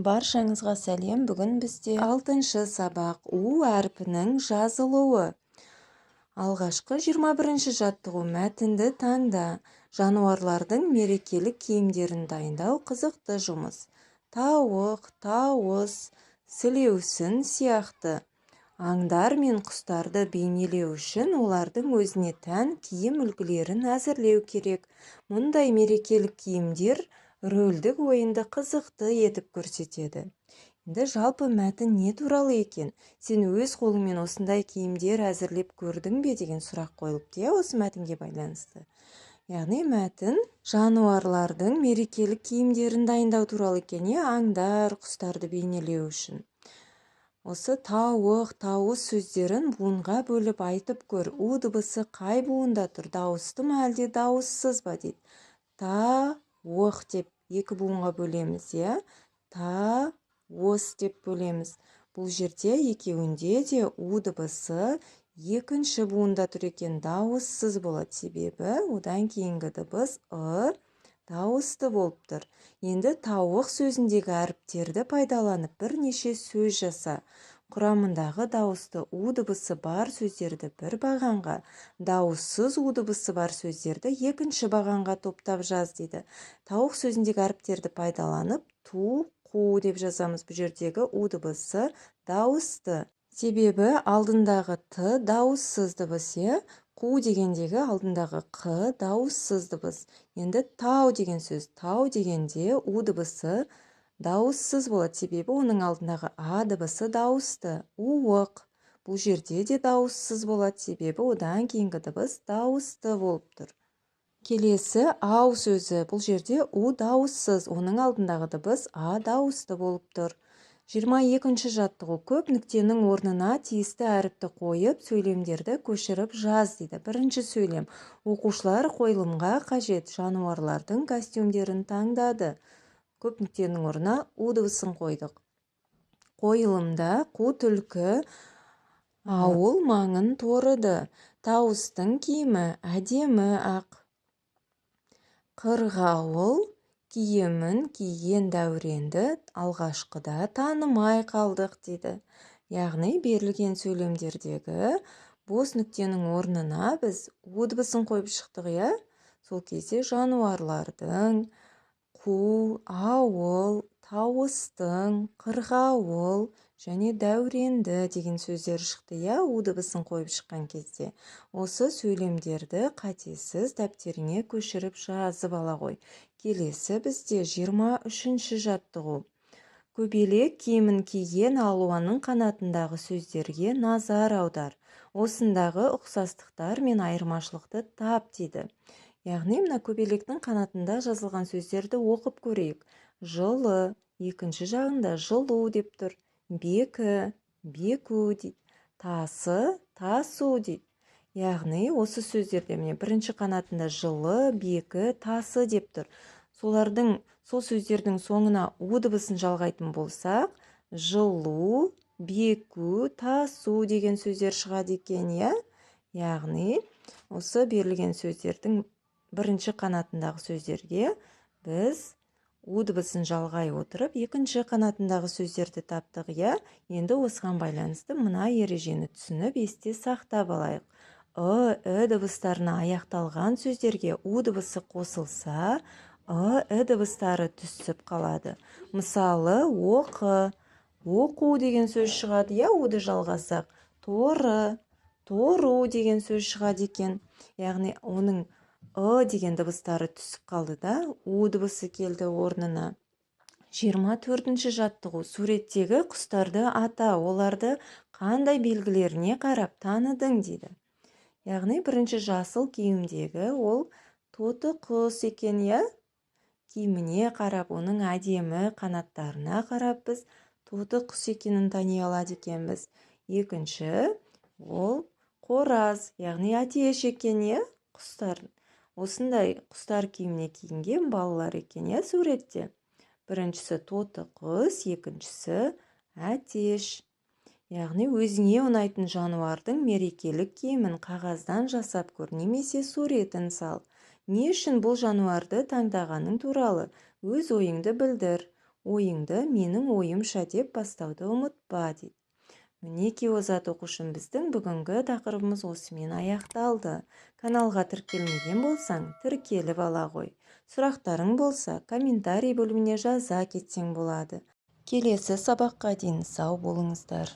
Баршаңызға сәлем. Бүгін бізде 6-шы сабақ У әрпінің жазылуы. Алғашқы 21-ші жаттығу мәтінді таңда. Жануарлардың мерекелік киімдерін дайындау қызықты жұмыс. Тауық, тауыс, сілеусін сияқты. Аңдар мен құстарды бейнелеу үшін олардың өзіне тән киім үлгілерін әзірлеу керек. Мұндай мерекелік киімдер рөлдік ойынды қызықты етіп көрсетеді. Енді жалпы мәтін не туралы екен? Сен өз қолыңмен осындай киімдер әзірлеп көрдің бе деген сұрақ қойылыпты, осы мәтінге байланысты. Яғни мәтін жануарлардың мерекелік киімдерін дайындау туралы екен, аңдар, құстарды бейнелеу үшін. Осы тауық, тауыс сөздерін буынға бөліп айтып көр. У дыбысы қай буында тұр? Дауысты ма әлде дауыссыз ба дейді. Та-оқ деп екі буынға бөлеміз, Та-ос деп бөлеміз. Бұл жерде екеуінде де у дыбысы екінші буында тұр екен, дауыссыз болады. Себебі одан кейінгі дыбыс дауысты болып тұр. Енді тауық сөзіндегі әріптерді пайдаланып бірнеше сөз жаса. Құрамындағы дауысты у дыбысы бар сөздерді бір бағанға, дауыссыз у дыбысы бар сөздерді екінші бағанға топтап жаз дейді. Тауық сөзіндегі әріптерді пайдаланып ту, қу деп жазамыз. Бұл жердегі у дыбысы дауысты. Себебі алдындағы т дауыссыз дыбыс, Қу дегендегі алдындағы қ дауыссыз дыбыс. Енді тау деген сөз. Тау дегенде у дыбысы дауыссыз болады. Себебі оның алдындағы а дыбысы дауысты. Уық. Бұл жерде де дауыссыз болады. Себебі одан кейінгі дыбыс дауысты болып тұр. Келесі ау сөзі. Бұл жерде у дауыссыз. Оның алдындағы дыбыс а дауысты болып тұр. 22-ші жаттығу. Көп нүктенің орнына тиісті әріпті қойып, сөйлемдерді көшіріп жаз дейді. Бірінші сөйлем. Оқушылар қойылымға қажет жануарлардың костюмдерін таңдады. Көп нүктенің орнына у дыбысын қойдық. Қойылымда қу түлкі ауыл маңын торыды. Тауыстың киімі әдемі ақ. Қырғауыл киімін киген Дәуренді алғашқыда танымай қалдық дейді. Яғни берілген сөйлемдердегі бос нүктенің орнына біз у дыбысын қойып шықтық, Сол кезде жануарлардың, қу, ауыл, тауыстың, қырғауыл және Дәуренді деген сөздер шықты, у дыбысын қойып шыққан кезде. Осы сөйлемдерді қатесіз дәптеріңе көшіріп жазып ала ғой. Келесі бізде 23-ші жаттығу. Көбелек киімін киген алуаның қанатындағы сөздерге назар аудар. Осындағы ұқсастықтар мен айырмашылықты тап дейді. Яғни мына көбелектің қанатында жазылған сөздерді оқып көрейік. Жылы, екінші жағында жылу деп тұр. Бекі, беку дейді. Тасы, тасу дейді. Яғни осы сөздерде бірінші қанатында жылы, бекі, тасы деп тұр. Сол сөздердің соңына у дыбысын жалғайтын болсақ, жылу, беку, тасу деген сөздер шығады екен, Яғни осы берілген сөздердің бірінші қанатындағы сөздерге біз у дыбысын жалғай отырып, екінші қанатындағы сөздерді таптық, Енді осыған байланысты мына ережені түсініп есте сақтап алайық. Дыбыстарына аяқталған сөздерге у дыбысы қосылса, дыбыстары түсіп қалады. Мысалы, оқы, оқу деген сөз шығады, уды жалғасақ. Торы, тору деген сөз шығады екен. Яғни оның деген дыбыстары түсіп қалды да, у дыбысы келді орнына. 24-ші жаттығу. Суреттегі құстарды ата, оларды қандай белгілеріне қарап таныдың дейді. Яғни бірінші жасыл киімдегі ол тоты құс екен, Киіміне қарап, оның әдемі қанаттарына қарап біз тоты құс екенін тани алады екенбіз. Екінші, ол қораз, яғни әтеш екен, құстар. Осындай құстар киіміне киінген балалар екен, суретте. Біріншісі тоты құс, екіншісі әтеш. Яғни өзіңе ұнайтын жануардың мерекелік киімін қағаздан жасап көр, немесе суретін сал. Не үшін бұл жануарды таңдағаның туралы өз ойыңды білдір. ойыңды менің ойымша деп бастауды ұмытпа дейді. Мінекей озат оқушым, біздің бүгінгі тақырыбымыз осымен аяқталды. Каналға тіркелмеген болсаң, тіркеліп ала қой. Сұрақтарың болса, комментарий бөліміне жаза кетсең болады. Келесі сабаққа дейін сау болыңыздар.